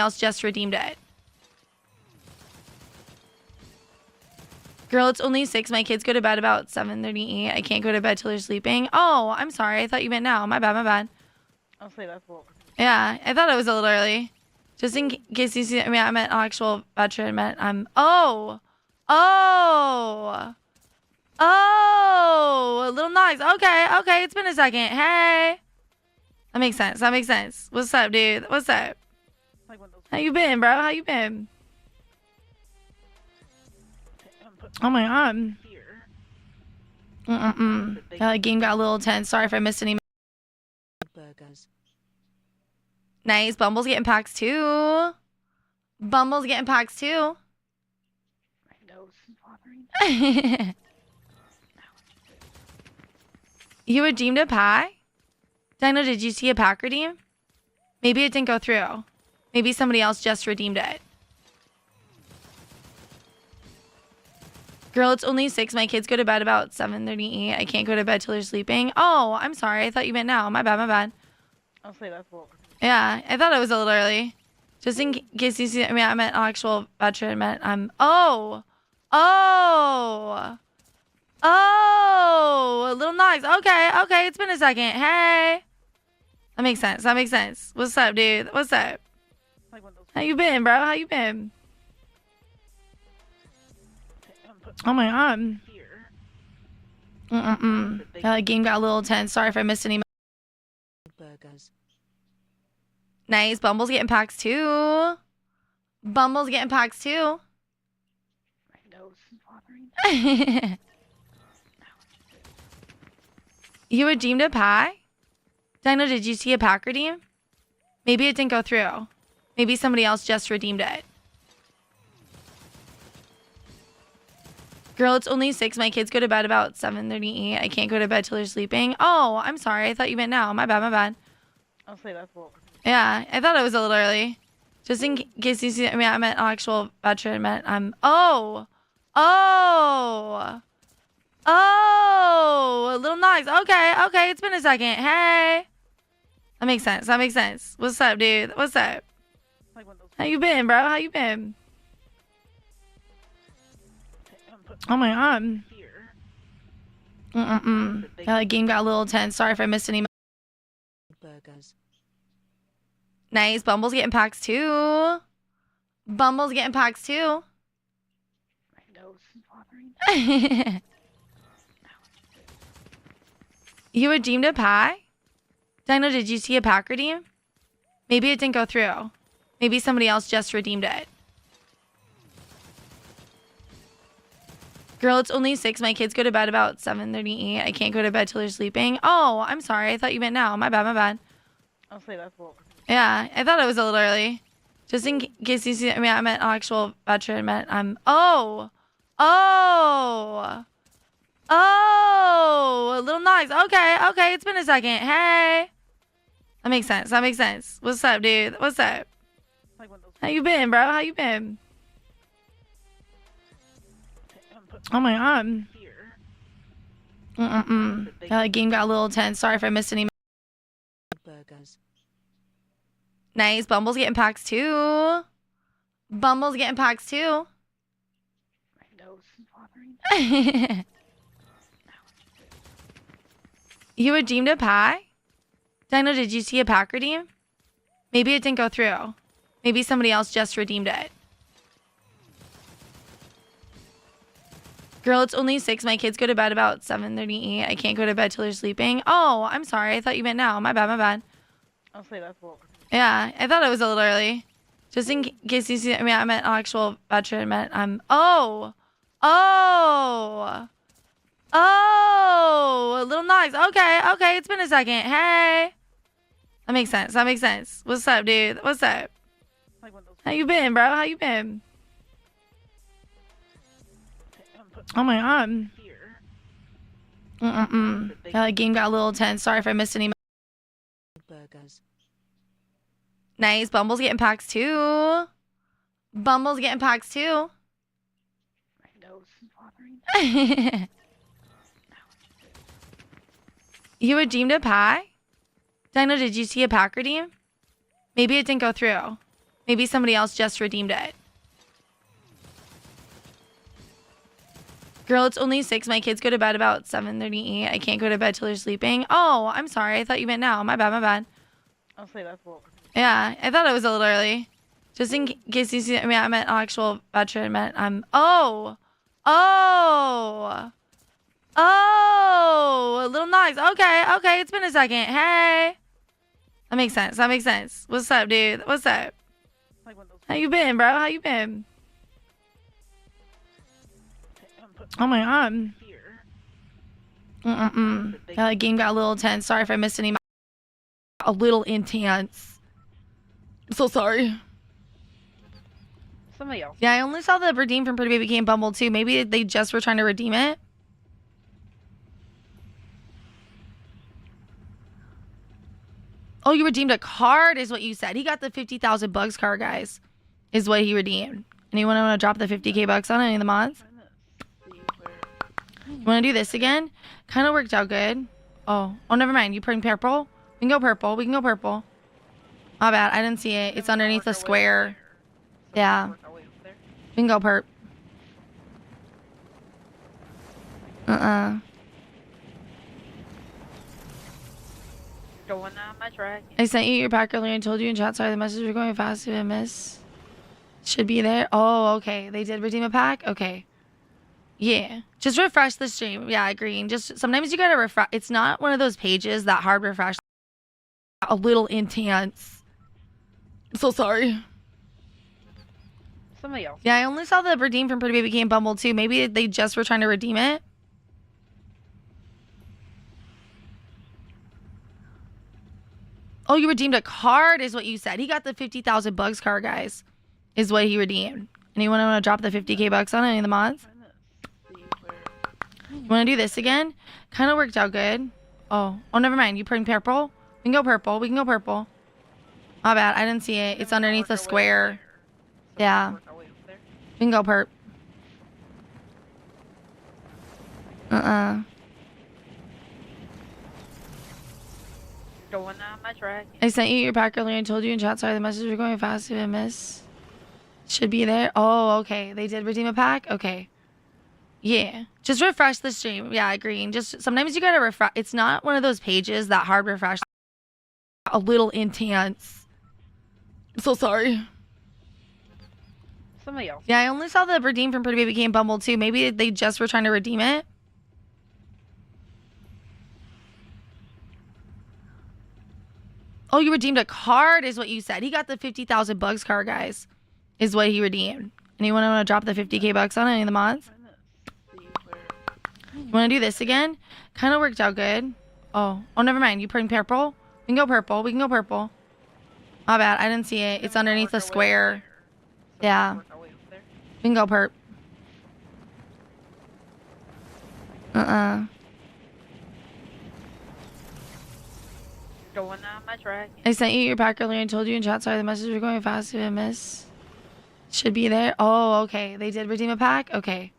else just redeemed it. Girl, it's only 6. My kids go to bed about 7:38. I can't go to bed till they're sleeping. Oh, I'm sorry. I thought you meant now. My bad, my bad. I'll say that's what. Yeah, I thought it was a little early. Just in case you see, I mean, I meant actual veteran. I meant oh, a little noise. Okay, it's been a second. Hey. That makes sense. That makes sense. What's up, dude? What's up? How you been, bro? How you been? Oh my god. Yeah, the game got a little tense. Sorry if I missed any. Burgers. Nice. Bumble's getting packs too. Bumble's getting packs too. My nose is bothering. You redeemed a pie? Dino, did you see a pack redeem? Maybe it didn't go through. Maybe somebody else just redeemed it. Girl, it's only 6. My kids go to bed about 7:38. I can't go to bed till they're sleeping. Oh, I'm sorry. I thought you meant now. My bad, my bad. I'll say that's what. Yeah, I thought it was a little early. Just in case you see, I mean, I meant actual veteran. I meant a little noise. Okay, it's been a second. Hey. That makes sense. That makes sense. What's up, dude? What's up? How you been, bro? How you been? Oh my god. Yeah, the game got a little tense. Sorry if I missed any. Burgers. Nice. Bumble's getting packs too. Bumble's getting packs too. My nose is bothering. You redeemed a pie? Dino, did you see a pack redeem? Maybe it didn't go through. Maybe somebody else just redeemed it. Girl, it's only 6. My kids go to bed about 7:38. I can't go to bed till they're sleeping. Oh, I'm sorry. I thought you meant now. My bad, my bad. I'll say that's what. Yeah, I thought it was a little early. Just in case you see, I mean, I meant actual veteran. I meant a little noise. Okay, it's been a second. Hey. That makes sense. That makes sense. What's up, dude? What's up? How you been, bro? How you been? Oh my god. Yeah, the game got a little tense. Sorry if I missed any. Burgers. Nice. Bumble's getting packs too. Bumble's getting packs too. My nose is bothering. You redeemed a pie? Dino, did you see a pack redeem? Maybe it didn't go through. Maybe somebody else just redeemed it. Girl, it's only 6. My kids go to bed about 7:38. I can't go to bed till they're sleeping. Oh, I'm sorry. I thought you meant now. My bad, my bad. I'll say that's what. Yeah, I thought it was a little early. Just in case you see, I mean, I meant actual veteran. I meant a little noise. Okay, it's been a second. Hey. That makes sense. That makes sense. What's up, dude? What's up? How you been, bro? How you been? Oh my god. Yeah, the game got a little tense. Sorry if I missed any. Burgers. Nice. Bumble's getting packs too. Bumble's getting packs too. My nose is bothering. You redeemed a pie? Dino, did you see a pack redeem? Maybe it didn't go through. Maybe somebody else just redeemed it. Girl, it's only 6. My kids go to bed about 7:38. I can't go to bed till they're sleeping. Oh, I'm sorry. I thought you meant now. My bad, my bad. I'll say that's what. Yeah, I thought it was a little early. Just in case you see, I mean, I meant actual veteran. I meant a little noise. Okay, it's been a second. Hey. That makes sense. That makes sense. What's up, dude? What's up? How you been, bro? How you been? Oh my god. Yeah, the game got a little tense. Sorry if I missed any. Burgers. Nice. Bumble's getting packs too. Bumble's getting packs too. My nose is bothering. You redeemed a pie? Dino, did you see a pack redeem? Maybe it didn't go through. Maybe somebody else just redeemed it. Girl, it's only 6. My kids go to bed about 7:38. I can't go to bed till they're sleeping. Oh, I'm sorry. I thought you meant now. My bad, my bad. I'll say that's what. Yeah, I thought it was a little early. Just in case you see, I mean, I meant actual veteran. I meant oh, a little nice. Okay, okay, it's been a second. Hey, that makes sense. That makes sense. What's up, dude? What's up? Like one of those. How you been, bro? How you been? Oh my god. Here. The game got a little intense. Sorry if I missed any. A little intense. I'm so sorry. Somebody else. Yeah, I only saw the redeem from Pretty Baby Game Bumble too. Maybe they just were trying to redeem it. Oh, you redeemed a card is what you said. He got the 50,000 bucks card, guys. Is what he redeemed. Anyone want to drop the 50k bucks on any of the mods? You want to do this again? Kind of worked out good. Oh, never mind. You bring purple? We can go purple. We can go purple. My bad. I didn't see it. It's underneath the square. Yeah. We can go perp. Going on my track. I sent you your pack earlier and told you in chat. Sorry, the message was going fast. Did I miss? Should be there. Oh, okay. They did redeem a pack? Okay. Yeah. Just refresh the stream. Yeah, I agree. And just sometimes you gotta refresh. It's not one of those pages that hard refresh. A little intense. I'm so sorry. Somebody else. Yeah, I only saw the redeem from Pretty Baby Game Bumble too. Maybe they just were trying to redeem it. Oh, you redeemed a card is what you said. He got the 50,000 bucks card, guys. Is what he redeemed. Anyone want to drop the 50k bucks on any of the mods? You want to do this again? Kind of worked out good. Oh, never mind. You bring purple? We can go purple. We can go purple. My bad. I didn't see it. It's underneath the square. Yeah. We can go perp. Going on my track. I sent you your pack earlier and told you in chat. Sorry, the message was going fast. Did I miss? Should be there. Oh, okay. They did redeem a pack? Okay. Yeah. Just refresh the stream. Yeah, I agree. And just sometimes you gotta refresh. It's not one of those pages that hard refresh. A little intense. I'm so sorry. Somebody else. Yeah, I only saw the redeem from Pretty Baby Game Bumble too. Maybe they just were trying to redeem it. Oh, you redeemed a card is what you said. He got the 50,000 bucks card, guys. Is what he redeemed. Anyone want to drop the 50k bucks on any of the mods? You want to do this again? Kind of worked out good. Oh, never mind. You bring purple? We can go purple. We can go purple. My bad. I didn't see it. It's underneath the square. Yeah. We can go perp. Going on my track. I sent you your pack earlier and told you in chat. Sorry, the message was going fast. Did I miss? Should be there. Oh, okay. They did redeem a pack? Okay.